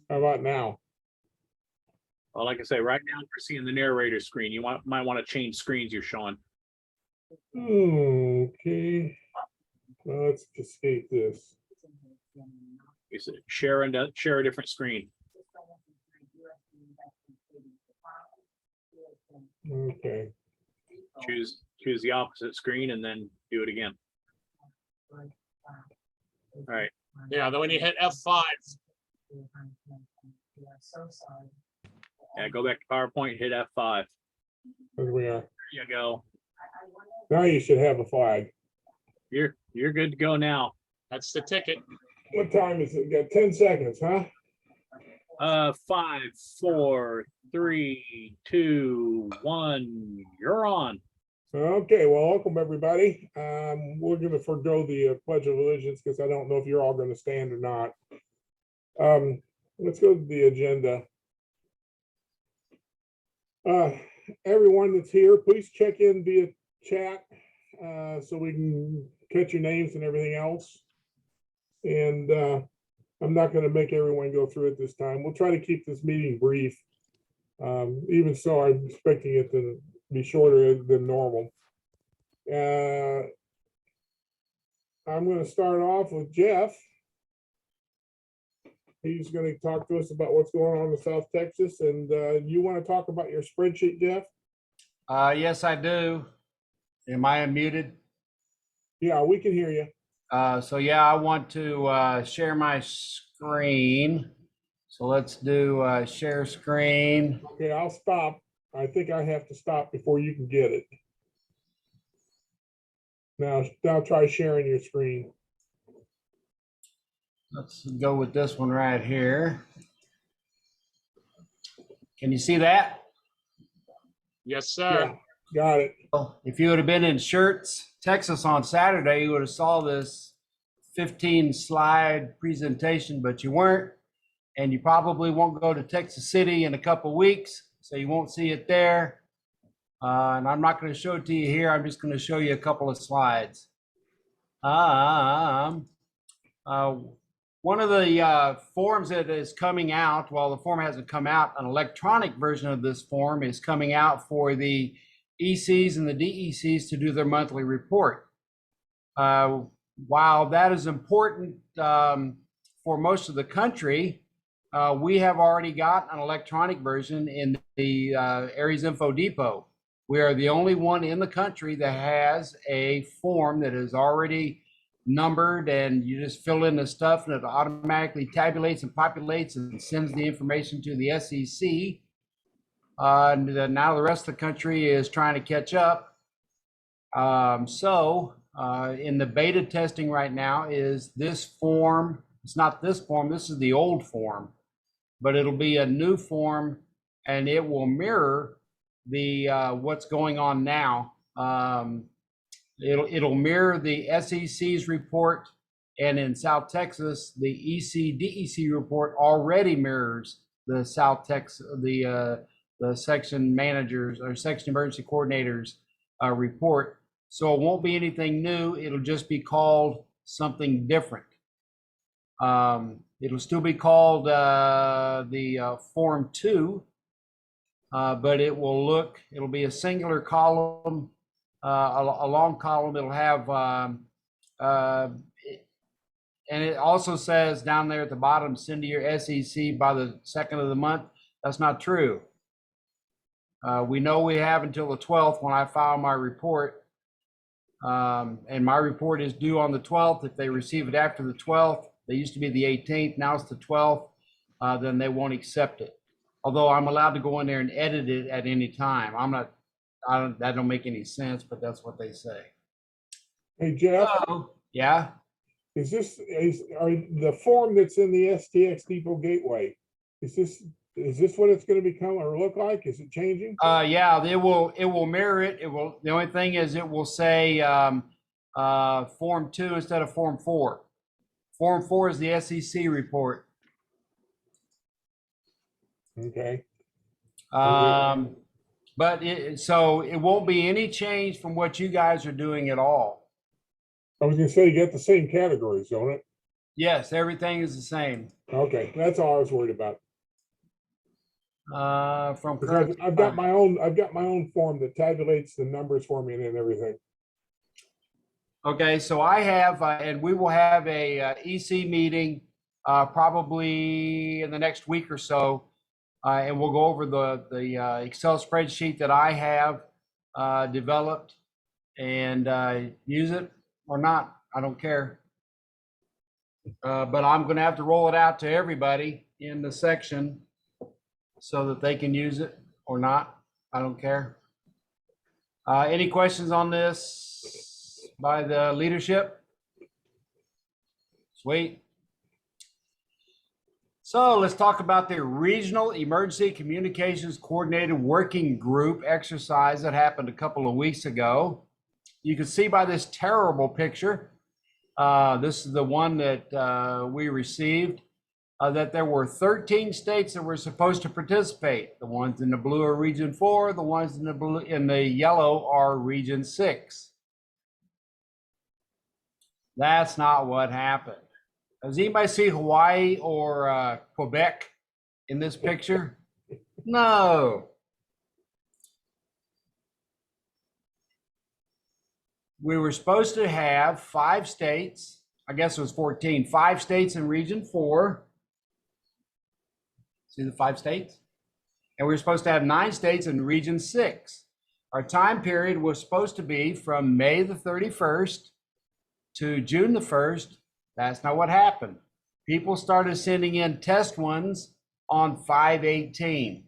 How about now? Well, like I say, right now we're seeing the narrator screen. You might want to change screens you're showing. Okay. Well, let's escape this. You said share a different screen. Okay. Choose the opposite screen and then do it again. All right. Yeah, then when you hit F5, Yeah, go back to PowerPoint, hit F5. There we are. There you go. Now you should have a flag. You're good to go now. that's the ticket. What time is it? Got 10 seconds, huh? 5, 4, 3, 2, 1. You're on. Okay, well, welcome everybody. We're going to forego the Pledge of Allegiance because I don't know if you're all going to stand or not. Let's go to the agenda. Everyone that's here, please check in via chat so we can catch your names and everything else. And I'm not going to make everyone go through it this time. We'll try to keep this meeting brief. Even so, I'm expecting it to be shorter than normal. I'm going to start off with Jeff. He's going to talk to us about what's going on in South Texas. And you want to talk about your spreadsheet, Jeff? Yes, I do. Am I unmuted? Yeah, we can hear you. So yeah, I want to share my screen. So let's do share screen. Okay, I'll stop. I think I have to stop before you can get it. Now try sharing your screen. Let's go with this one right here. Can you see that? Yes, sir. Yeah, got it. Well, if you would have been in Shirts, Texas on Saturday, you would have saw this 15-slide presentation, but you weren't. And you probably won't go to Texas City in a couple of weeks, so you won't see it there. And I'm not going to show it to you here. I'm just going to show you a couple of slides. One of the forms that is coming out, well, the form hasn't come out, an electronic version of this form is coming out for the ECs and the DECs to do their monthly report. While that is important for most of the country, we have already got an electronic version in the Aries Info Depot. We are the only one in the country that has a form that is already numbered, and you just fill in the stuff and it automatically tabulates and populates and sends the information to the SEC. Now the rest of the country is trying to catch up. In the beta testing right now is this form. It's not this form, this is the old form, but it'll be a new form and it will mirror the what's going on now. It'll mirror the SEC's report, and in South Texas, the DEC report already mirrors the South Texas, the section managers or section emergency coordinators report. So it won't be anything new. It'll just be called something different. It'll still be called the Form 2, but it'll be a singular column, a long column. It'll have, and it also says down there at the bottom, send to your SEC by the 2nd of the month. That's not true. We know we have until the 12th when I file my report. And my report is due on the 12th. If they receive it after the 12th, they used to be the 18th, now it's the 12th, then they won't accept it. Although I'm allowed to go in there and edit it at any time. That don't make any sense, but that's what they say. Hey, Jeff. Yeah. Is the form that's in the STX Depot Gateway? Is this what it's going to become or look like? Is it changing? Yeah, it will mirror it. It will. The only thing is, it will say Form 2 instead of Form 4. Form 4 is the SEC report. Okay. But so it won't be any change from what you guys are doing at all. I was going to say you get the same categories, don't it? Yes, everything is the same. Okay, that's all I was worried about. From 'Cause current. I've got my own form that tabulates the numbers for me and everything. Okay, so I have, and we will have a EC meeting probably in the next week or so, and we'll go over the Excel spreadsheet that I have developed and use it or not. I don't care. But I'm going to have to roll it out to everybody in the section so that they can use it or not. I don't care. Any questions on this by the leadership? Sweet. So let's talk about the Regional Emergency Communications Coordinated Working Group exercise that happened a couple of weeks ago. You can see by this terrible picture, this is the one that we received, that there were 13 states that were supposed to participate. The ones in the blue are Region 4, the ones in the yellow are Region 6. That's not what happened. Does anybody see Hawaii or Quebec in this picture? No. We were supposed to have 5 states. I guess it was 14. 5 states in Region 4. See the 5 states? And we were supposed to have 9 states in Region 6. Our time period was supposed to be from May the 31st to June the 1st. That's not what happened. People started sending in test ones on 5/18.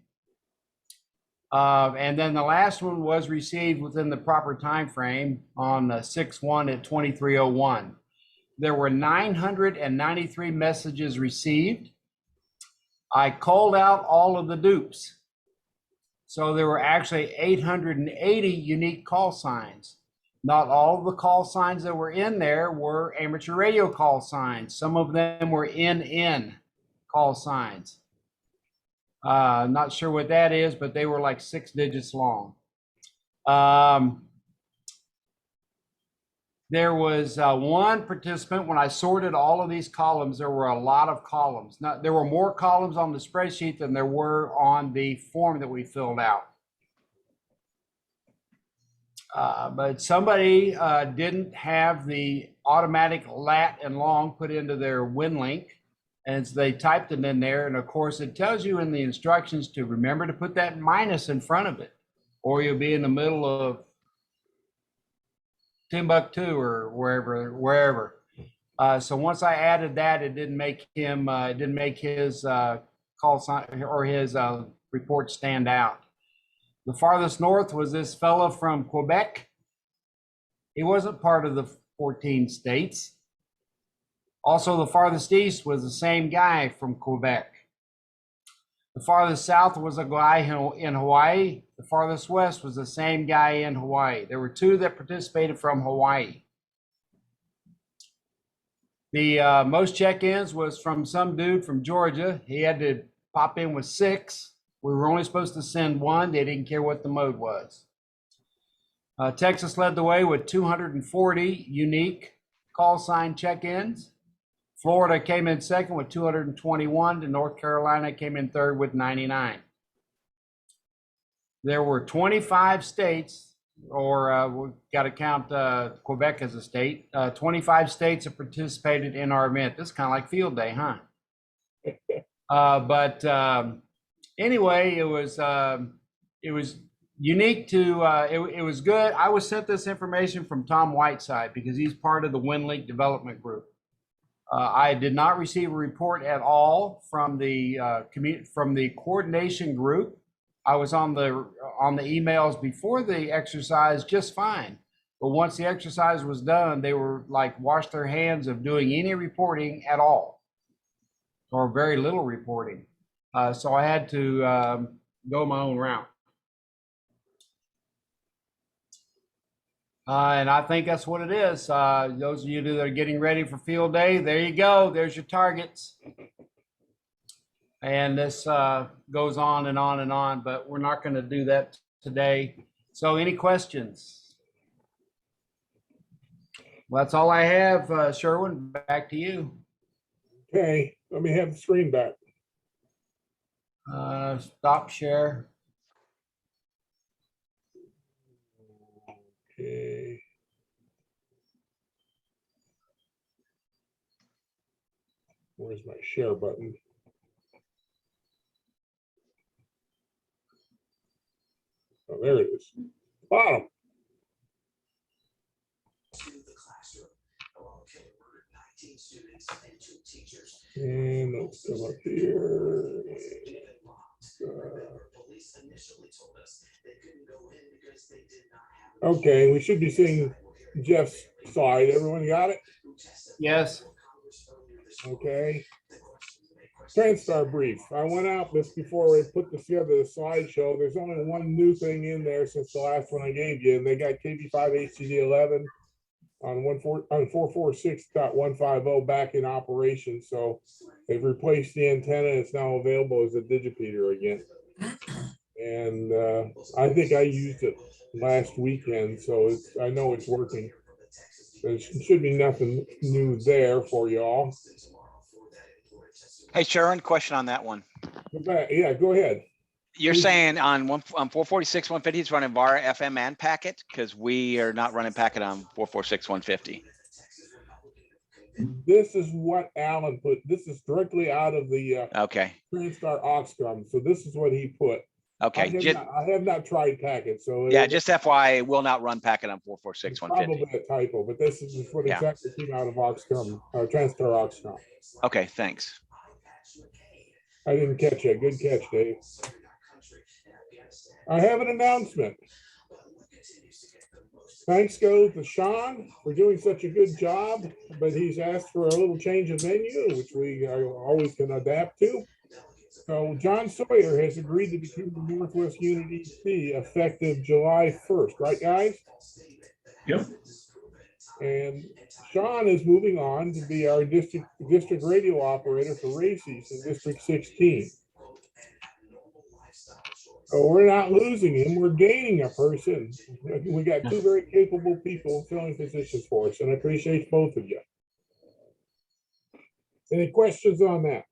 And then the last one was received within the proper time frame on 6/1 at 23:01. There were 993 messages received. I called out all of the dupes. So there were actually 880 unique call signs. Not all of the call signs that were in there were amateur radio call signs. Some of them were NN call signs. Not sure what that is, but they were like 6 digits long. There was one participant, when I sorted all of these columns, there were a lot of columns. Now, there were more columns on the spreadsheet than there were on the form that we filled out. But somebody didn't have the automatic lat and long put into their WinLink, and so they typed it in there. And of course, it tells you in the instructions to remember to put that minus in front of it, or you'll be in the middle of Timbuktu or wherever. So once I added that, it didn't make him, it didn't make his call sign or his report stand out. The farthest north was this fellow from Quebec. He wasn't part of the 14 states. Also, the farthest east was the same guy from Quebec. The farthest south was a guy in Hawaii. The farthest west was the same guy in Hawaii. There were 2 that participated from Hawaii. The most check-ins was from some dude from Georgia. He had to pop in with 6. We were only supposed to send 1. They didn't care what the mode was. Texas led the way with 240 unique call sign check-ins. Florida came in second with 221, and North Carolina came in third with 99. There were 25 states, or we've got to count Quebec as a state, 25 states that participated in our event. This is kind of like field day, huh? Anyway, it was unique to, it was good. I was sent this information from Tom Whiteside because he's part of the WinLink development group. I did not receive a report at all from the coordination group. I was on the emails before the exercise just fine, but once the exercise was done, they were like washed their hands of doing any reporting at all, or very little reporting. So I had to go my own route. And I think that's what it is. Those of you that are getting ready for field day, there you go. There's your targets. And this goes on and on and on, but we're not going to do that today. So any questions? Well, that's all I have. Sherwin, back to you. Okay, let me have the screen back. Stop share. Okay. Where's my share button? Oh, there it is. Bottom. And let's come up here. Okay, we should be seeing Jeff's slide. Everyone got it? Yes. Okay. TranStar brief. I went out this before I put this together, the slideshow. There's only one new thing in there since the last one I gave you, and they got KB5 HCD11 on 446.150 back in operation. So they've replaced the antenna. It's now available as a digipeater again. And I think I used it last weekend, so I know it's working. There should be nothing new there for y'all. Hey, Sharon, question on that one. Go back. Yeah, go ahead. You're Please. saying on 446, 150, it's running VAR, FM and packet? Because we are not running packet on 446, 150. This is what Alan put. This is directly out of the Okay, TranStar Oxcom. So this is what he put. okay. I have not tried packet, so Yeah, just FYI, will not run packet on 446, it's 150. probably a typo, but this is what Yeah. exactly came out of Oxcom, TranStar Oxcom. Okay, thanks. I didn't catch it. Good catch, Dave. I have an announcement. Thanks go to Sean for doing such a good job, but he's asked for a little change of venue, which we always can adapt to. So John Sawyer has agreed to become the Northwest Unit EC effective July 1st, right, guys? Yep. And Sean is moving on to be our district radio operator for races in District 16. So we're not losing him, we're gaining a person. We got two very capable people filling positions for us, and I appreciate both of you. Any questions on that?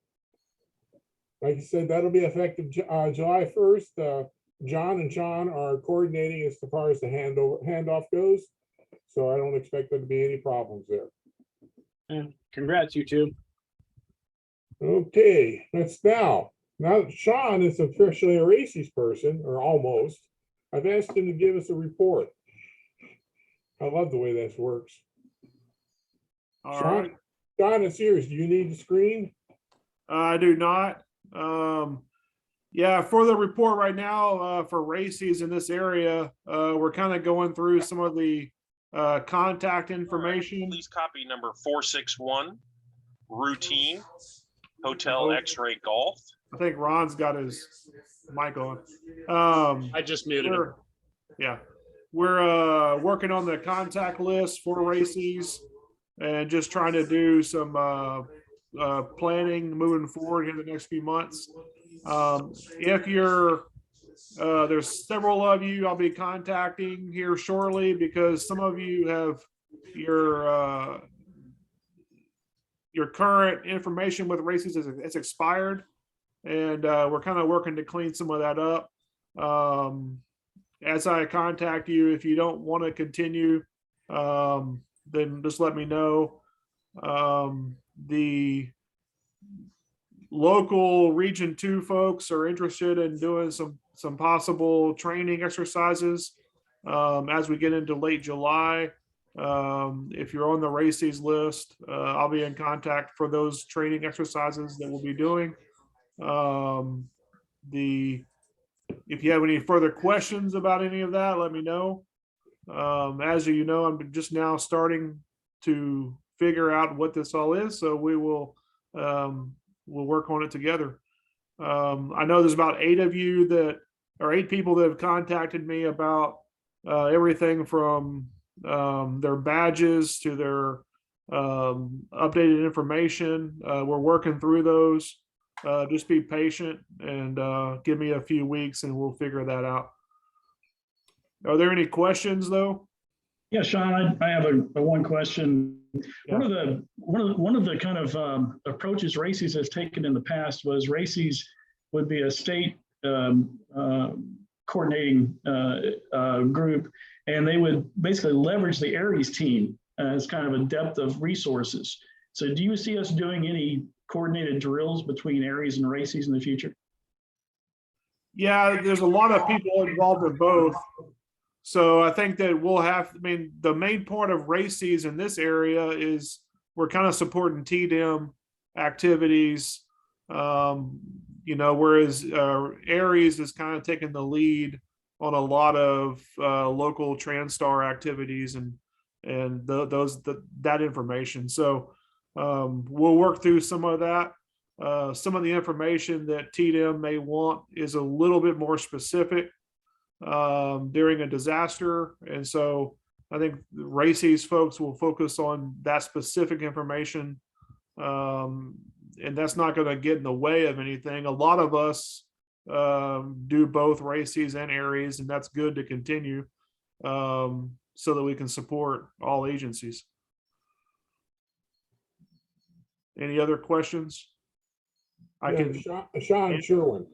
Like I said, that'll be effective July 1st. John and Sean are coordinating as far as the handoff goes. So I don't expect there to be any problems there. And congrats, you two. Okay, let's now that Sean is officially a races person, or almost, I've asked him to give us a report. I love the way this works. All Sean, right. Sean, it's yours. Do you need the screen? I do not. Yeah, for the report right now, for races in this area, we're kind of going through some of the contact information. Please copy number 461, routine, Hotel X-ray Golf. I think Ron's got his mic on. I just muted him. Yeah, we're working on the contact list for races and just trying to do some planning moving forward in the next few months. If you're there's several of you I'll be contacting here shortly, because some of you have your current information with races it's expired, and we're kind of working to clean some of that up. As I contact you, if you don't want to continue, then just let me know. The local Region 2 folks are interested in doing some possible training exercises as we get into late July. If you're on the races list, I'll be in contact for those training exercises that we'll be doing. If you have any further questions about any of that, let me know. As you know, I'm just now starting to figure out what this all is, so we will we'll work on it together. I know there's about 8 people that have contacted me about everything from their badges to their updated information. We're working through those. Just be patient and give me a few weeks and we'll figure that out. Are there any questions though? Yeah, Sean, I have a one question. One of the kind of approaches races has taken in the past was races would be a state coordinating group, and they would basically leverage the Aries team as kind of a depth of resources. So do you see us doing any coordinated drills between Aries and races in the future? Yeah, there's a lot of people involved in both. So I think that we'll have, I mean, the main part of races in this area is we're kind of supporting TDM activities. Whereas Aries is kind of taking the lead on a lot of local Transtar activities and that information. So we'll work through some of that. Some of the information that TDM may want is a little bit more specific during a disaster. And so I think the races folks will focus on that specific information. And that's not going to get in the way of anything. A lot of us do both races and Aries, and that's good to continue so that we can support all agencies. Any other questions? Sean Sherwin.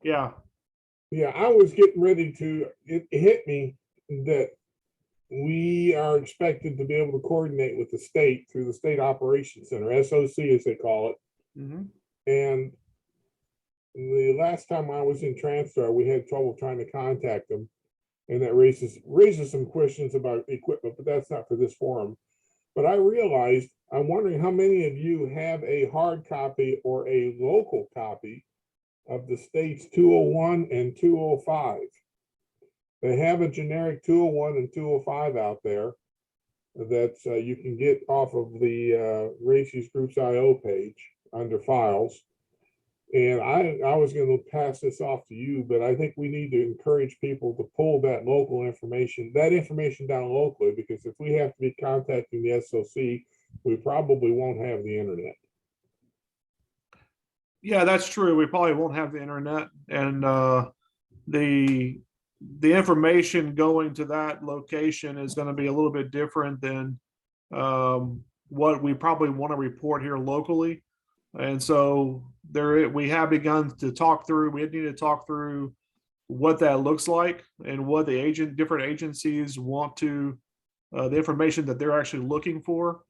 Yeah. Yeah, I was getting ready to, it hit me that we are expected to be able to coordinate with the state through the State Operations Center, SOC as they call it. Mm-hmm. And the last time I was in Transtar, we had trouble trying to contact them. And that raises some questions about equipment, but that's not for this forum. But I realized, I'm wondering how many of you have a hard copy or a local copy of the state's 201 and 205. They have a generic 201 and 205 out there that you can get off of the Races Groups IO page under files. And I was going to pass this off to you, but I think we need to encourage people to pull that information down locally, because if we have to be contacting the SOC, we probably won't have the internet. Yeah, that's true. We probably won't have the internet, and the information going to that location is going to be a little bit different than what we probably want to report here locally. And so we have begun to talk through. We need to talk through what that looks like and what the different agencies want to, the information that they're actually looking for.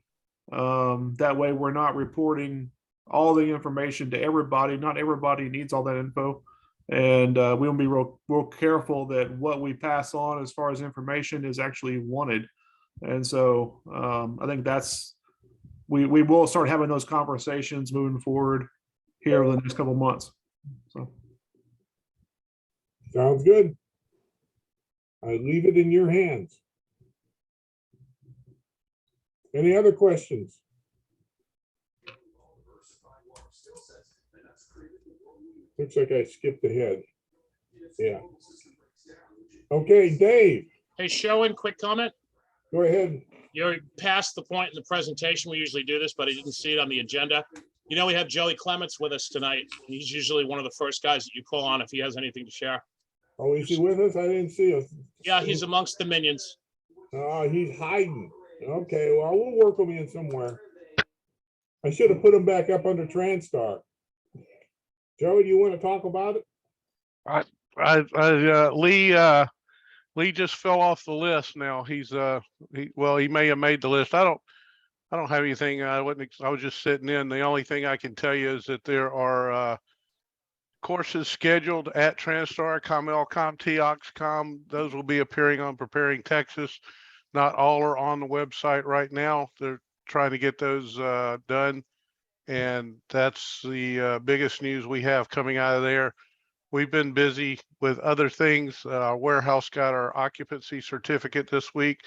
That way, we're not reporting all the information to everybody. Not everybody needs all that info, and we'll be real careful that what we pass on as far as information is actually wanted. And so I think we will start having those conversations moving forward here over the next couple of months. So sounds good. I leave it in your hands. Any other questions? Looks like I skipped ahead. Yeah. Okay, Dave. Hey, Sherwin, quick comment. Go ahead. You're past the point in the presentation. We usually do this, but I didn't see it on the agenda. You know, we have Joey Clements with us tonight. He's usually one of the first guys that you call on if he has anything to share. Oh, is he with us? I didn't see us. Yeah, he's amongst the minions. Oh, he's hiding. Okay, well, we'll work him in somewhere. I should have put him back up under Transtar. Joey, do you want to talk about it? Lee just fell off the list now. He may have made the list. I don't have anything. I was just sitting in. The only thing I can tell you is that there are courses scheduled at Transtar, ComL, TOXCom. Those will be appearing on Preparing Texas. Not all are on the website right now. They're trying to get those done. And that's the biggest news we have coming out of there. We've been busy with other things. Our warehouse got our occupancy certificate this week,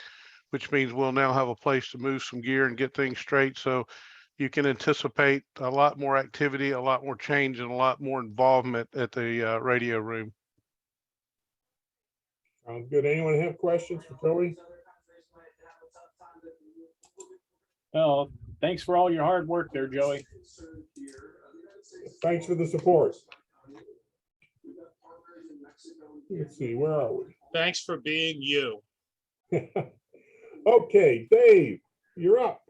which means we'll now have a place to move some gear and get things straight. So you can anticipate a lot more activity, a lot more change, and a lot more involvement at the radio room. Sounds good. Anyone have questions for Joey? Well, thanks for all your hard work there, Joey. Thanks for the support. Let's see, where are we? Thanks for being you. Okay, Dave, you're up.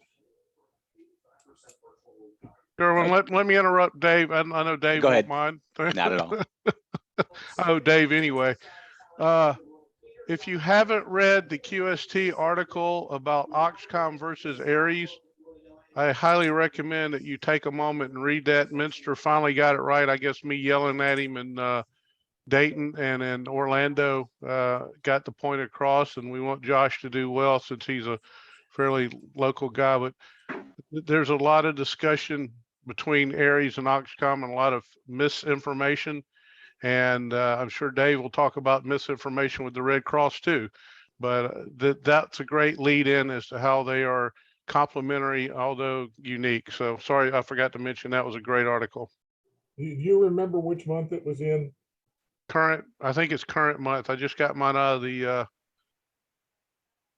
Gerwin, let me interrupt Dave. I know Dave Go won't ahead. mind. Not at all. I owe Dave anyway. If you haven't read the QST article about Oxcom versus Aries, I highly recommend that you take a moment and read that. Minster finally got it right. I guess me yelling at him in Dayton and in Orlando got the point across, and we want Josh to do well since he's a fairly local guy. But there's a lot of discussion between Aries and Oxcom and a lot of misinformation. And I'm sure Dave will talk about misinformation with the Red Cross too. But that's a great lead in as to how they are complementary, although unique. So sorry, I forgot to mention that was a great article. Do you remember which month it was in? Current, I think it's current month. I just got mine out of the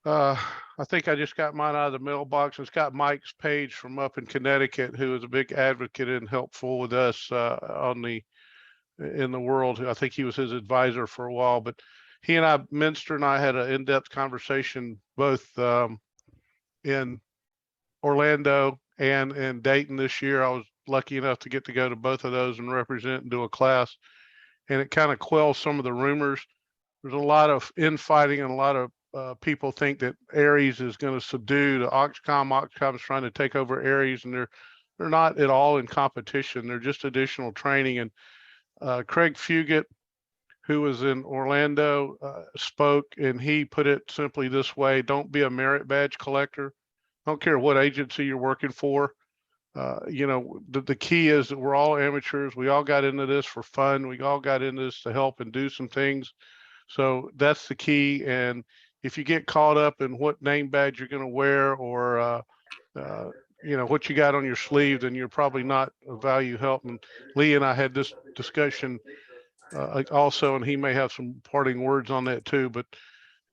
I think I just got mine out of the mailbox. It's got Mike's page from up in Connecticut, who is a big advocate and helpful with us in the world. I think he was his advisor for a while, but he and I, Minster and I had an in-depth conversation both in Orlando and in Dayton this year. I was lucky enough to get to go to both of those and represent and do a class, and it kind of quells some of the rumors. There's a lot of infighting and a lot of people think that Aries is going to subdue the Oxcom. Oxcom is trying to take over Aries, and they're not at all in competition. They're just additional training. And Craig Fugit, who was in Orlando, spoke, and he put it simply this way: don't be a merit badge collector. I don't care what agency you're working for. The key is that we're all amateurs. We all got into this for fun. We all got into this to help and do some things. So that's the key. And if you get caught up in what name badge you're going to wear or, what you got on your sleeve, then you're probably not a value help. And Lee and I had this discussion also, and he may have some parting words on that too. But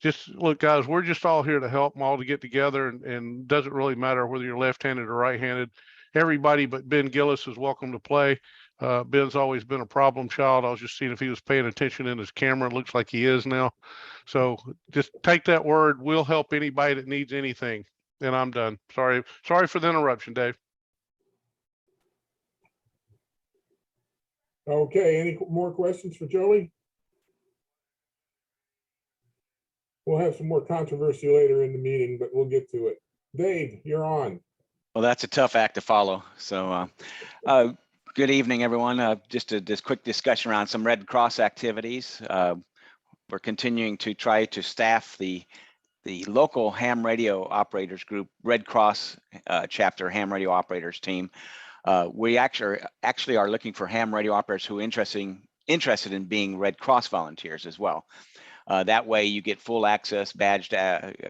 just look, guys, we're just all here to help them all to get together, and doesn't really matter whether you're left-handed or right-handed. Everybody but Ben Gillis is welcome to play. Ben's always been a problem child. I was just seeing if he was paying attention in his camera. It looks like he is now. So just take that word. We'll help anybody that needs anything. And I'm done. Sorry for the interruption, Dave. Okay, any more questions for Joey? We'll have some more controversy later in the meeting, but we'll get to it. Dave, you're on. Well, that's a tough act to follow. So good evening, everyone. Just this quick discussion around some Red Cross activities. We're continuing to try to staff the local ham radio operators group, Red Cross chapter ham radio operators team. We actually are looking for ham radio operators who are interested in being Red Cross volunteers as well. That way you get full access, badged,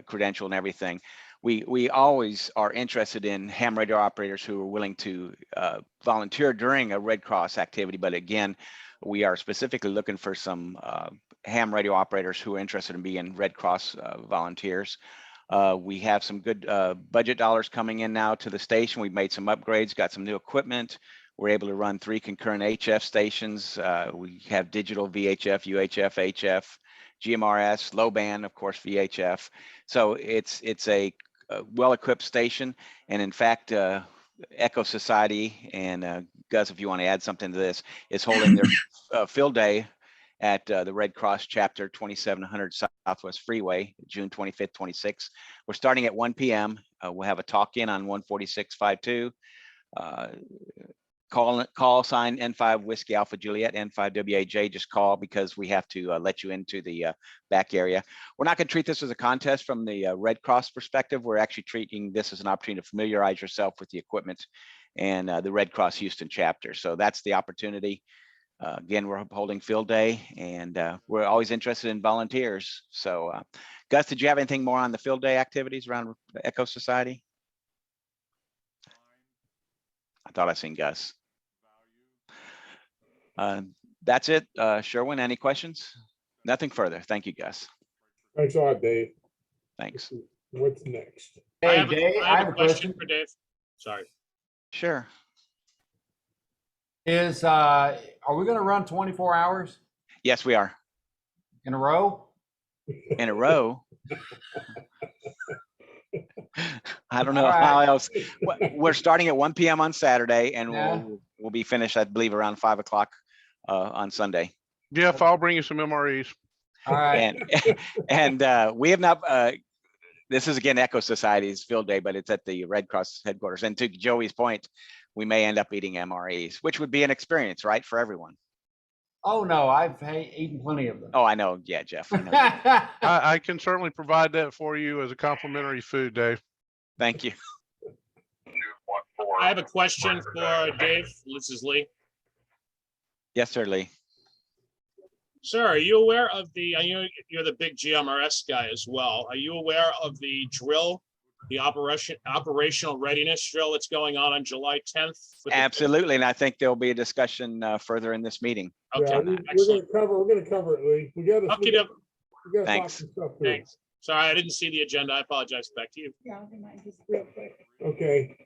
credential and everything. We always are interested in ham radio operators who are willing to volunteer during a Red Cross activity. But again, we are specifically looking for some ham radio operators who are interested in being Red Cross volunteers. We have some good budget dollars coming in now to the station. We've made some upgrades, got some new equipment. We're able to run 3 concurrent HF stations. We have digital VHF, UHF, HF, GMRS, low band, of course, VHF. So it's a well-equipped station. And in fact, Echo Society and Gus, if you want to add something to this, is holding their field day at the Red Cross chapter 2700 Southwest Freeway, June 25th, 26th. We're starting at 1 p.m. We'll have a talk in on 14652. Call sign N5 Whiskey Alpha Juliet, N5WAJ, just call because we have to let you into the back area. We're not going to treat this as a contest from the Red Cross perspective. We're actually treating this as an opportunity to familiarize yourself with the equipment and the Red Cross Houston chapter. So that's the opportunity. Again, we're holding field day, and we're always interested in volunteers. So Gus, did you have anything more on the field day activities around Echo Society? I thought I seen Gus. That's it. Sherwin, any questions? Nothing further. Thank you, Gus. Thanks a lot, Dave. Thanks. What's next? Hey, Dave, I have a question for Dave. Sorry. Sure. Are we going to run 24 hours Yes, we are. in a row? In a row. I don't know All right. how else. We're starting at 1 p.m. on Saturday and Yeah. we'll be finished, I believe, around 5 o'clock on Sunday. Jeff, I'll bring you some MREs. All right. And we have not, this is again Echo Society's field day, but it's at the Red Cross headquarters. And to Joey's point, we may end up eating MREs, which would be an experience, right, for everyone. Oh, no, I've eaten plenty of them. Oh, I know. Yeah, Jeff. I know. I can certainly provide that for you as a complimentary food, Dave. Thank you. I have a question for Dave. This is Lee. Yes, sir, Lee. Sir, are you aware of I know you're the big GMRS guy as well. Are you aware of the drill, the operational readiness drill that's going on July 10th? Absolutely. And I think there'll be a discussion further in this meeting. Okay, Yeah, we're excellent. gonna cover it, Lee. We gotta Okay, Deb. talk Thanks. some stuff through. Thanks. Sorry, I didn't see the agenda. I apologize. Back to you. Yeah, just real quick. Okay.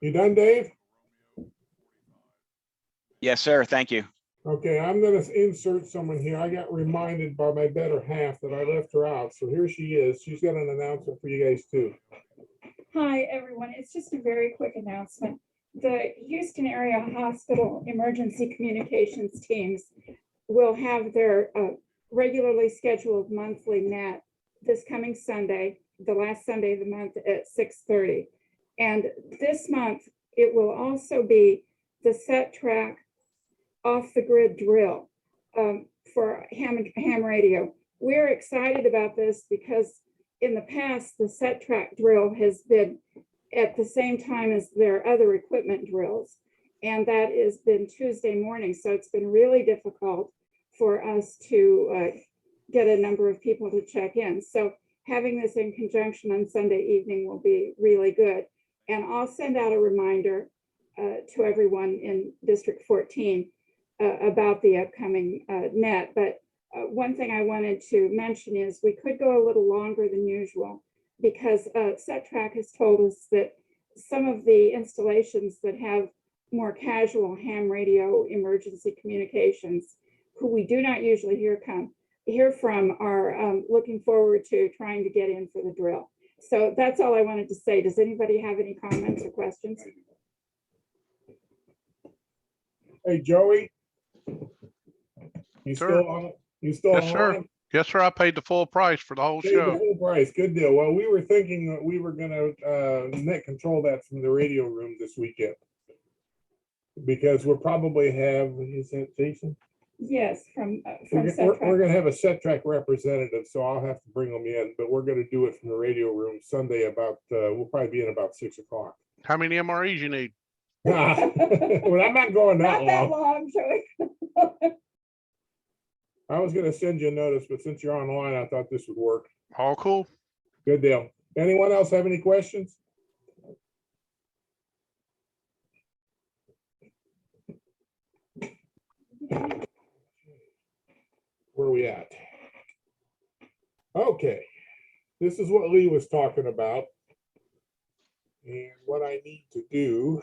You done, Dave? Yes, sir. Thank you. Okay, I'm gonna insert someone here. I got reminded by my better half that I left her out. So here she is. She's got an announcement for you guys too. Hi, everyone. It's just a very quick announcement. The Houston Area Hospital Emergency Communications teams will have their regularly scheduled monthly net this coming Sunday, the last Sunday of the month at 6:30. And this month, it will also be the set track off the grid drill for ham radio. We're excited about this because in the past, the set track drill has been at the same time as their other equipment drills. And that has been Tuesday morning. So it's been really difficult for us to get a number of people to check in. So having this in conjunction on Sunday evening will be really good. And I'll send out a reminder to everyone in District 14 about the upcoming net. But one thing I wanted to mention is we could go a little longer than usual because SetTrack has told us that some of the installations that have more casual ham radio emergency communications, who we do not usually hear from, are looking forward to trying to get in for the drill. So that's all I wanted to say. Does anybody have any comments or questions? Hey, Joey? You Sure. still on? You still Yes, sir. online? Yes, sir. I paid the full price for the whole Paid the show. whole price. Good deal. Well, we were thinking that we were gonna net control that from the radio room this weekend. Because we'll probably have, is that Jason? Yes, from We're SetTrack. gonna have a set track representative, so I'll have to bring them in, but we're gonna do it from the radio room Sunday about, we'll probably be in about 6 o'clock. How many MREs you need? Well, I'm not going that Not that long. long, Joey. I was gonna send you a notice, but since you're online, I thought this would work. All cool. Good deal. Anyone else have any questions? Where are we at? Okay, this is what Lee was talking about. And what I need to do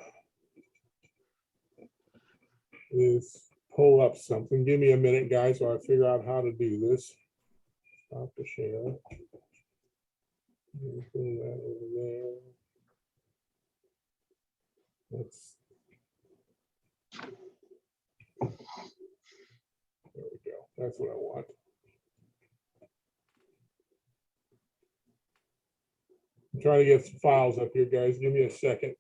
is pull up something. Give me a minute, guys, while I figure out how to do this. Stop the share. Pull that over there. There we go. That's what I want. I'm trying to get some files up here, guys. Give me a second.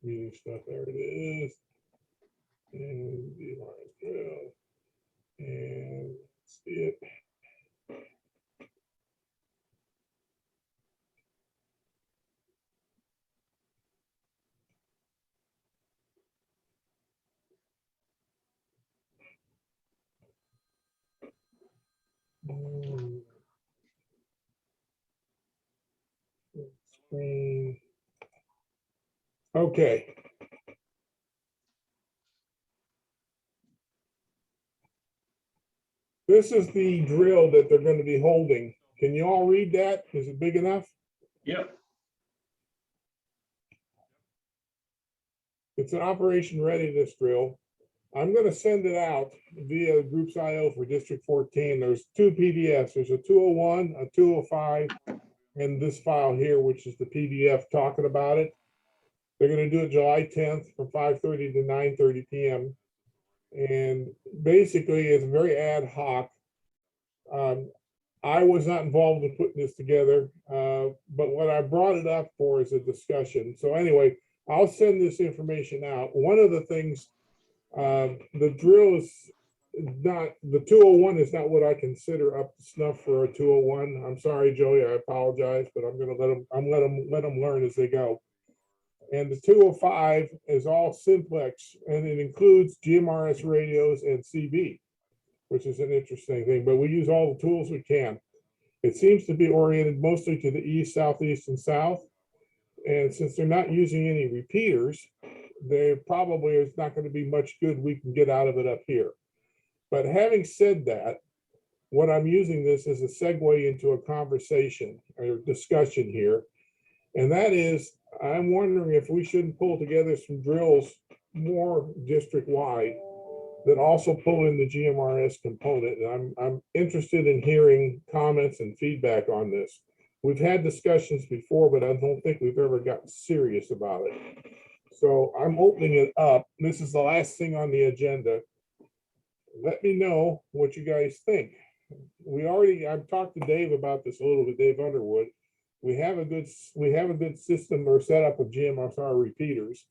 Meeting stuff, there it is. And the drill. And see it. Screen. Okay. This is the drill that they're going to be holding. Can you all read that? Is it big enough? Yep. It's an operation readiness drill. I'm gonna send it out via Groups IO for District 14. There's two PDFs. There's a 201, a 205, and this file here, which is the PDF talking about it. They're gonna do it July 10th from 5:30 to 9:30 p.m. And basically, it's very ad hoc. I was not involved in putting this together, but what I brought it up for is a discussion. So anyway, I'll send this information out. One of the things, the drill is not, the 201 is not what I consider up to snuff for a 201. I'm sorry, Joey, I apologize, but I'm gonna let them learn as they go. And the 205 is all simplex, and it includes GMRS radios and CB, which is an interesting thing, but we use all the tools we can. It seems to be oriented mostly to the east, southeast, and south. And since they're not using any repeaters, there probably is not going to be much good we can get out of it up here. But having said that, what I'm using this as a segue into a conversation or discussion here. And that is, I'm wondering if we shouldn't pull together some drills more district-wide that also pull in the GMRS component. And I'm interested in hearing comments and feedback on this. We've had discussions before, but I don't think we've ever gotten serious about it. So I'm opening it up. This is the last thing on the agenda. Let me know what you guys think. I've talked to Dave about this a little bit, Dave Underwood. We have a good system or setup of GMSR repeaters.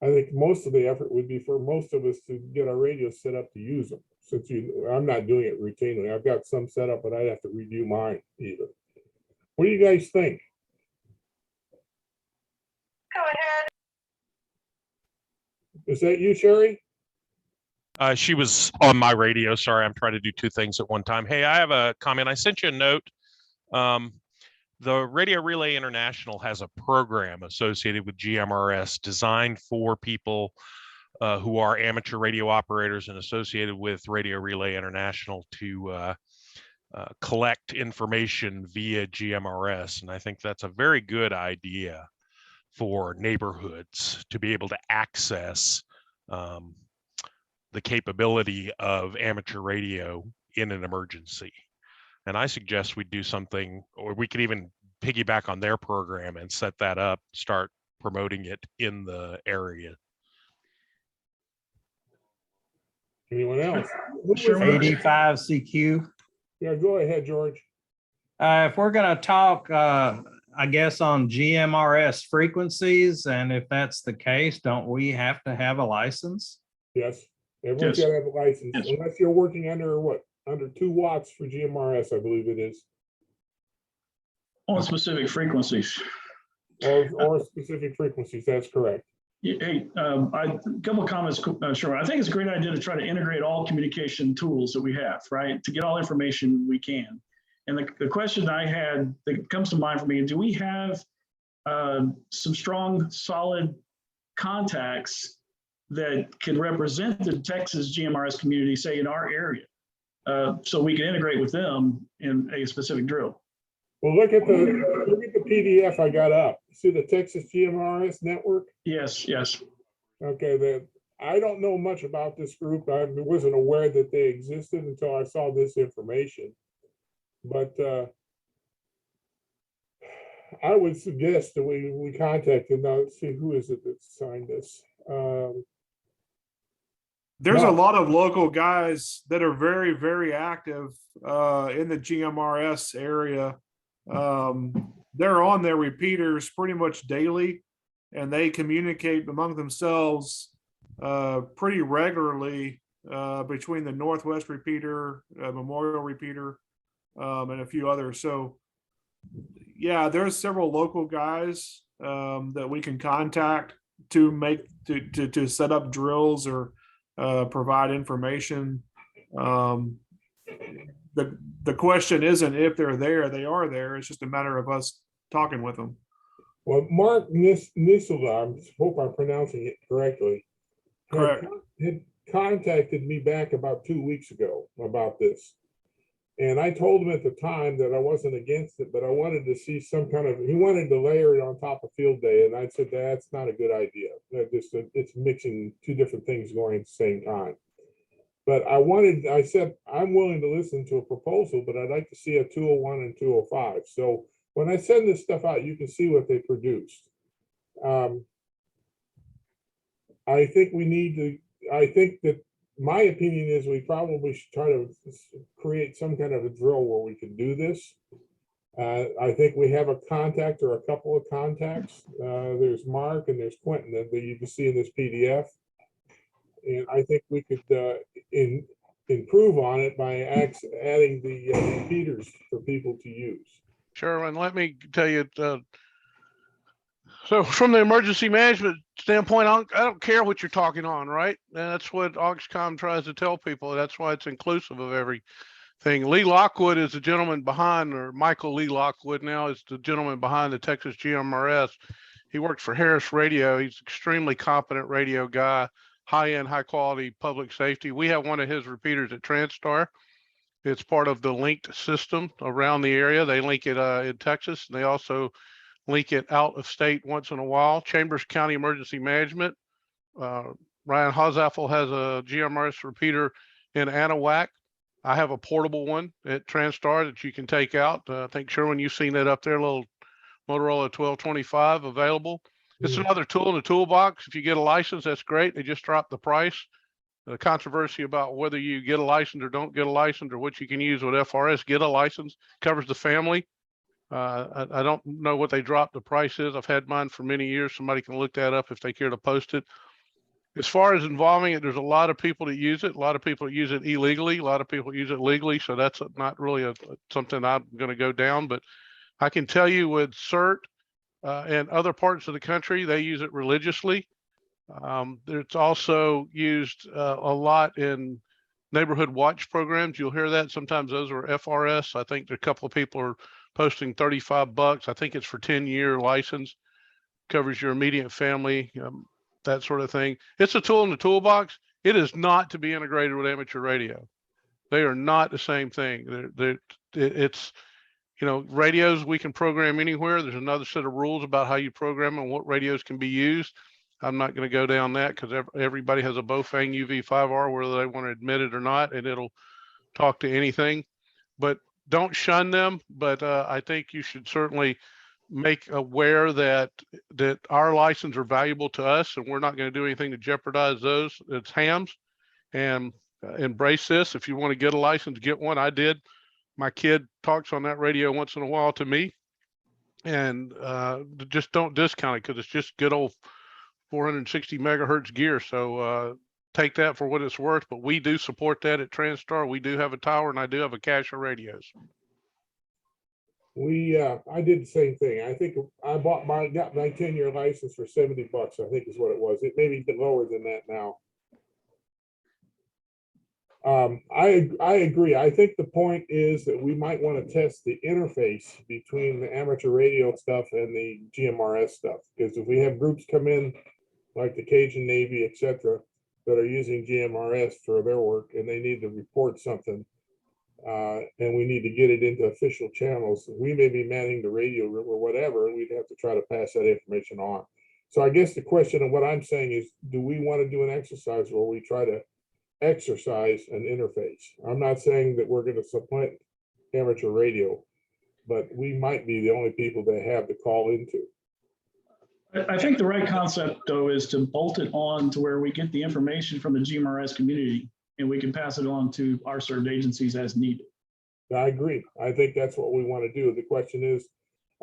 I think most of the effort would be for most of us to get our radios set up to use them. Since I'm not doing it routinely. I've got some set up, but I'd have to review mine even. What do you guys think? Go ahead. Is that you, Sherry? She was on my radio. Sorry, I'm trying to do two things at one time. Hey, I have a comment. I sent you a note. The Radio Relay International has a program associated with GMRS designed for people who are amateur radio operators and associated with Radio Relay International to collect information via GMRS. And I think that's a very good idea for neighborhoods to be able to access the capability of amateur radio in an emergency. And I suggest we do something, or we could even piggyback on their program and set that up, start promoting it in the area. Anyone else? Sure. 85 CQ. Yeah, go ahead, George. If we're going to talk, I guess, on GMRS frequencies, and if that's the case, don't we have to have a license? Yes, everyone's Yes. got to have a license, Yes. unless you're working under what? Under 2 watts for GMRS, I believe it is. On specific frequencies. Or specific frequencies, that's correct. Yeah, hey, a couple of comments, sure. I think it's a great idea to try to integrate all communication tools that we have, right? To get all information we can. And the question I had that comes to mind for me, do we have some strong, solid contacts that can represent the Texas GMRS community, say in our area, so we can integrate with them in a specific drill? Well, look at the PDF I got up. See the Texas GMRS network? Yes, yes. Okay, I don't know much about this group. I wasn't aware that they existed until I saw this information. But I would suggest that we contact them. Now, let's see, who is it that signed this? There's No. a lot of local guys that are very, very active in the GMRS area. They're on their repeaters pretty much daily, and they communicate among themselves pretty regularly between the Northwest repeater, Memorial repeater, and a few others. So yeah, there's several local guys that we can contact to set up drills or provide information. The question isn't if they're there, they are there. It's just a matter of us talking with them. Well, Mark Nisela, I hope I'm pronouncing it correctly. Correct. Had contacted me back about 2 weeks ago about this. And I told him at the time that I wasn't against it, but I wanted to see some kind of, he wanted to layer it on top of field day. And I said, that's not a good idea. It's mixing two different things going at the same time. But I said, I'm willing to listen to a proposal, but I'd like to see a 201 and 205. So when I send this stuff out, you can see what they produced. I think that my opinion is we probably should try to create some kind of a drill where we can do this. I think we have a contact or a couple of contacts. There's Mark and there's Quentin that you can see in this PDF. And I think we could improve on it by adding the repeaters for people to use. Sherman, let me tell you, so from the emergency management standpoint, I don't care what you're talking on, right? And that's what Auxcom tries to tell people. That's why it's inclusive of everything. Lee Lockwood is the gentleman behind, or Michael Lee Lockwood now is the gentleman behind the Texas GMRS. He works for Harris Radio. He's an extremely competent radio guy, high-end, high-quality public safety. We have one of his repeaters at Transtar. It's part of the linked system around the area. They link it in Texas, and they also link it out of state once in a while. Chambers County Emergency Management. Ryan Hausaffel has a GMRS repeater in Anahuac. I have a portable one at Transtar that you can take out. I think, Sherwin, you've seen it up there, a little Motorola 1225 available. It's another tool in the toolbox. If you get a license, that's great. They just dropped the price. The controversy about whether you get a license or don't get a license or what you can use with FRS, get a license, covers the family. I don't know what they dropped the price is. I've had mine for many years. Somebody can look that up if they care to post it. As far as involving it, there's a lot of people that use it. A lot of people use it illegally. A lot of people use it legally. So that's not really something I'm going to go down. But I can tell you with CERT and other parts of the country, they use it religiously. It's also used a lot in neighborhood watch programs. You'll hear that. Sometimes those are FRS. I think a couple of people are posting $35. I think it's for 10-year license, covers your immediate family, that sort of thing. It's a tool in the toolbox. It is not to be integrated with amateur radio. They are not the same thing. It's, radios we can program anywhere. There's another set of rules about how you program and what radios can be used. I'm not going to go down that because everybody has a Bofang UV5R, whether they want to admit it or not, and it'll talk to anything. But don't shun them. But I think you should certainly make aware that our licenses are valuable to us, and we're not going to do anything to jeopardize those. It's hams, and embrace this. If you want to get a license, get one. I did. My kid talks on that radio once in a while to me, and just don't discount it because it's just good old 460 megahertz gear. So take that for what it's worth, but we do support that at Transtar. We do have a tower, and I do have a cache of radios. I did the same thing. I think I got my 10-year license for $70, I think is what it was. It may be a bit lower than that now. I agree. I think the point is that we might want to test the interface between the amateur radio stuff and the GMRS stuff, because if we have groups come in like the Cajun Navy, etc., that are using GMRS for their work and they need to report something, and we need to get it into official channels, we may be manning the radio or whatever, and we'd have to try to pass that information on. So I guess the question of what I'm saying is, do we want to do an exercise where we try to exercise an interface? I'm not saying that we're going to supplant amateur radio, but we might be the only people that have to call into. I think the right concept, though, is to bolt it on to where we get the information from the GMRS community and we can pass it on to our served agencies as needed. I agree. I think that's what we want to do. The question is,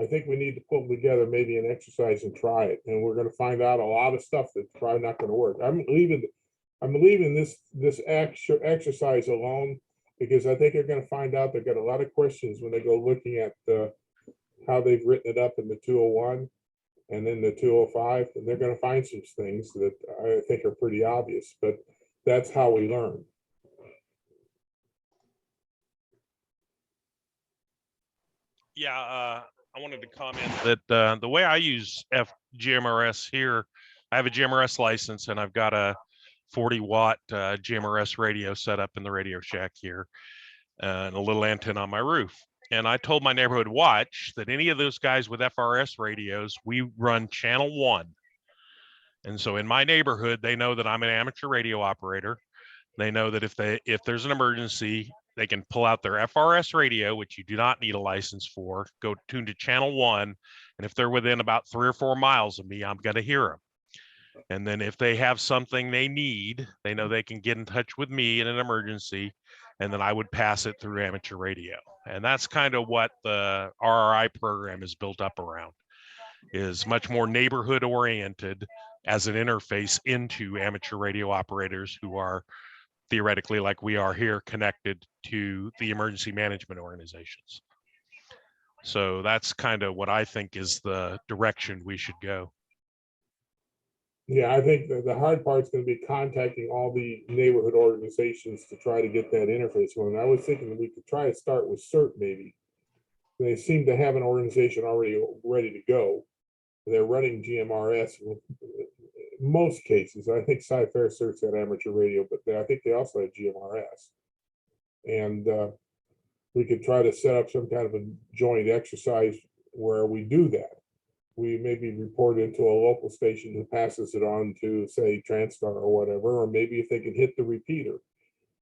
I think we need to put together maybe an exercise and try it. And we're going to find out a lot of stuff that's probably not going to work. I'm leaving this exercise alone, because I think they're going to find out they've got a lot of questions when they go looking at how they've written it up in the 201 and then the 205, and they're going to find some things that I think are pretty obvious, but that's how we learn. Yeah, I wanted to comment that the way I use GMRS here, I have a GMRS license and I've got a 40-watt GMRS radio set up in the Radio Shack here. and a little antenna on my roof. And I told my neighborhood watch that any of those guys with FRS radios, we run channel 1. And so in my neighborhood, they know that I'm an amateur radio operator. They know that if there's an emergency, they can pull out their FRS radio, which you do not need a license for, go tune to channel 1. And if they're within about 3 or 4 miles of me, I'm going to hear them. And then if they have something they need, they know they can get in touch with me in an emergency, and then I would pass it through amateur radio. And that's kind of what the RRI program is built up around, is much more neighborhood oriented as an interface into amateur radio operators who are theoretically, like we are here, connected to the emergency management organizations. So that's kind of what I think is the direction we should go. Yeah, I think the hard part is going to be contacting all the neighborhood organizations to try to get that interface going. I was thinking that we could try to start with CERT maybe. They seem to have an organization already ready to go. They're running GMRS in most cases. I think Sci-Fair CERT's at amateur radio, but I think they also have GMRS. And we could try to set up some kind of a joint exercise where we do that. We maybe report into a local station who passes it on to, say, Transtar or whatever, or maybe if they can hit the repeater.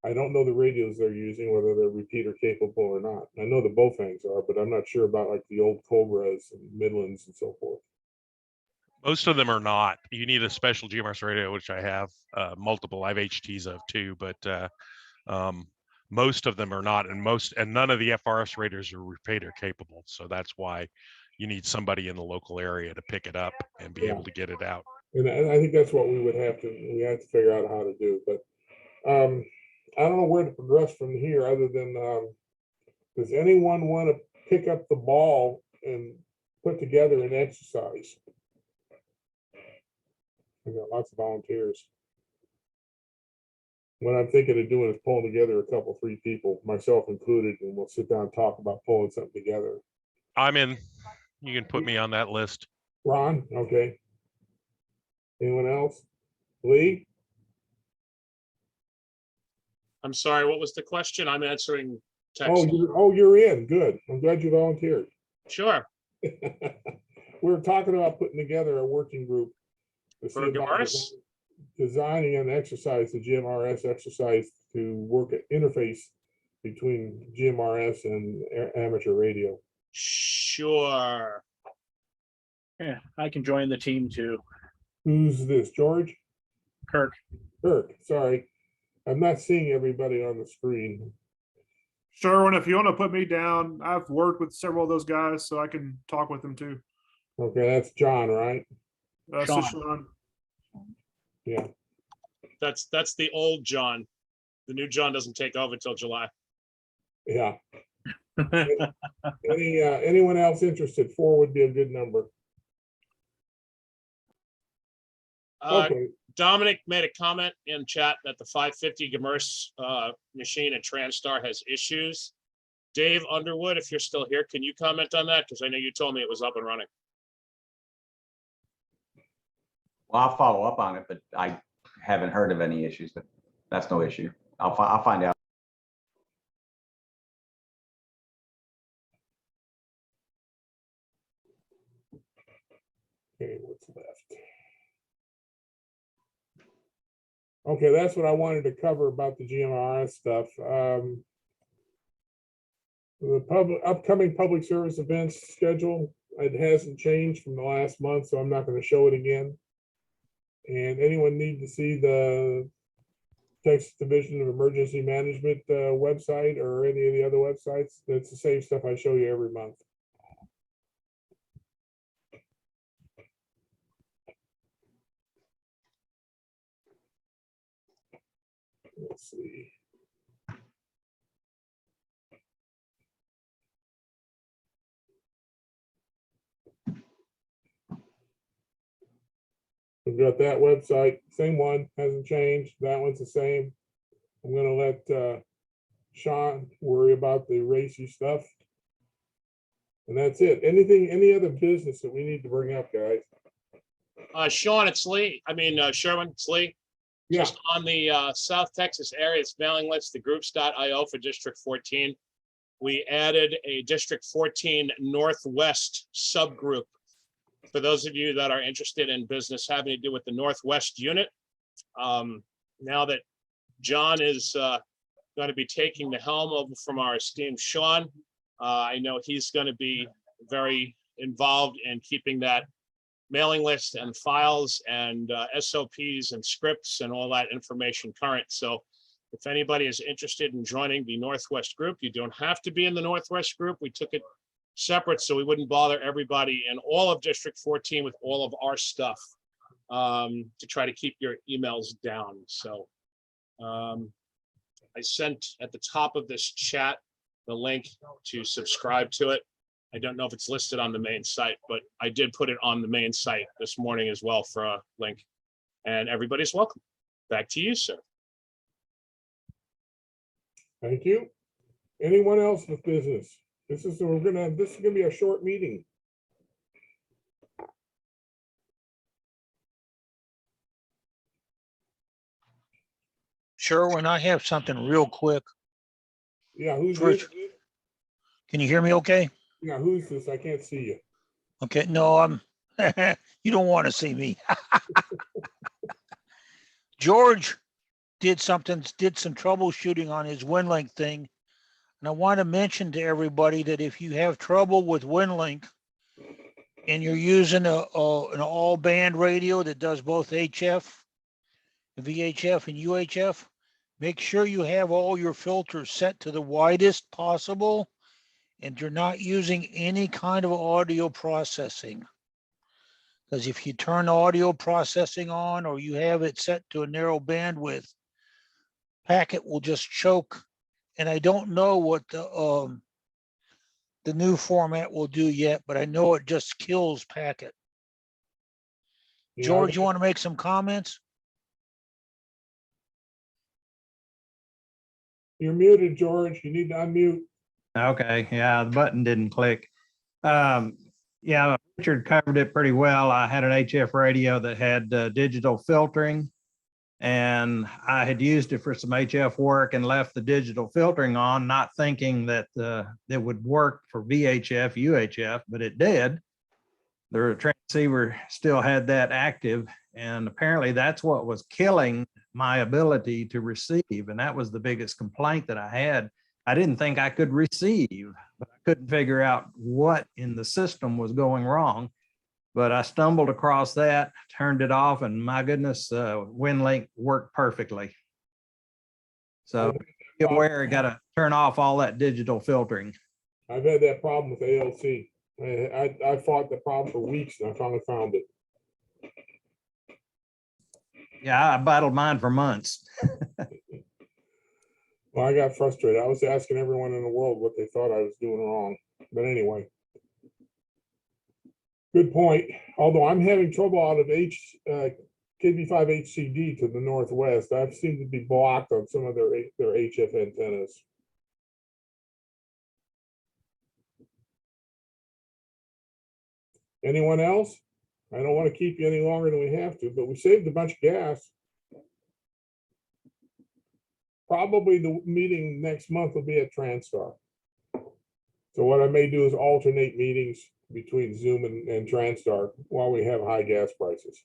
I don't know the radios they're using, whether they're repeater capable or not. I know the Bofangs are, but I'm not sure about like the old Cobras and Midlands and so forth. Most of them are not. You need a special GMRS radio, which I have multiple. I have HTs of too, but most of them are not, and none of the FRS radios are repeater capable. So that's why you need somebody in the local area to pick it up and be able to get it out. And I think that's what we have to figure out how to do. But I don't know where to progress from here other than does anyone want to pick up the ball and put together an exercise? I got lots of volunteers. What I'm thinking of doing is pulling together a couple, 3 people, myself included, and we'll sit down and talk about pulling something together. I'm in. You can put me on that list. Ron, okay. Anyone else? Lee? I'm sorry, what was the question? I'm answering text. You're in. Good. I'm glad you volunteered. Sure. We're talking about putting together a working group to For GMRS? designing an exercise, the GMRS exercise to work at interface between GMRS and amateur radio. Sure. Yeah, I can join the team too. Who's this, George? Kirk. Kirk, sorry. I'm not seeing everybody on the screen. Sherwin, if you want to put me down, I've worked with several of those guys, so I can talk with them too. Okay, that's John, right? So Sean. Yeah. That's the old John. The new John doesn't take over until July. Yeah. Anyone else interested? 4 would be a good number. Okay. Dominic made a comment in chat that the 550 GMRS machine at Transtar has issues. Dave Underwood, if you're still here, can you comment on that? Because I know you told me it was up and running. Well, I'll follow up on it, but I haven't heard of any issues, but that's no issue. I'll find out. Okay, what's left? Okay, that's what I wanted to cover about the GMRS stuff. The upcoming public service events schedule, it hasn't changed from the last month, so I'm not going to show it again. And anyone need to see the Texas Division of Emergency Management website or any of the other websites? That's the same stuff I show you every month. Let's see. We've got that website, same one, hasn't changed. That one's the same. I'm gonna let Sean worry about the racy stuff. And that's it. Any other business that we need to bring up, guys? Sean, it's Lee. I mean, Sherwin, it's Lee. Yeah. Just on the South Texas area, it's mailing list, the groups.io for District 14. We added a District 14 Northwest subgroup. For those of you that are interested in business having to do with the Northwest unit, now that John is going to be taking the helm over from our esteemed Sean, I know he's going to be very involved in keeping that mailing list and files and SOPs and scripts and all that information current. So if anybody is interested in joining the Northwest group, you don't have to be in the Northwest group. We took it separate so we wouldn't bother everybody in all of District 14 with all of our stuff, to try to keep your emails down. So I sent at the top of this chat the link to subscribe to it. I don't know if it's listed on the main site, but I did put it on the main site this morning as well for a link. And everybody's welcome. Back to you, sir. Thank you. Anyone else with business? This is gonna be a short meeting. Sure, when I have something real quick. Yeah, who's Rich. this? Can you hear me okay? Yeah, who's this? I can't see you. Okay, no, I'm, you don't want to see me. George did some troubleshooting on his WinLink thing. And I want to mention to everybody that if you have trouble with WinLink and you're using an all band radio that does both HF, VHF and UHF, make sure you have all your filters set to the widest possible and you're not using any kind of audio processing. Because if you turn audio processing on or you have it set to a narrow bandwidth, packet will just choke. And I don't know what the new format will do yet, but I know it just kills packet. Yeah, George, you want to make some comments? You're muted, George. You need to unmute. Okay, yeah, the button didn't click. Yeah, Richard covered it pretty well. I had an HF radio that had digital filtering, and I had used it for some HF work and left the digital filtering on, not thinking that it would work for VHF, UHF, but it did. The transceiver still had that active, and apparently that's what was killing my ability to receive, and that was the biggest complaint that I had. I didn't think I could receive, but I couldn't figure out what in the system was going wrong. But I stumbled across that, turned it off, and my goodness, WinLink worked perfectly. So be aware, you got to turn off all that digital filtering. I've had that problem with ALC. I fought the problem for weeks and I finally found it. Yeah, I battled mine for months. Well, I got frustrated. I was asking everyone in the world what they thought I was doing wrong. But anyway. Good point. Although I'm having trouble out of KB5 HCD to the northwest. I seem to be blocked on some of their HF antennas. Anyone else? I don't want to keep you any longer than we have to, but we saved a bunch of gas. Probably the meeting next month will be at Transtar. So what I may do is alternate meetings between Zoom and Transtar while we have high gas prices.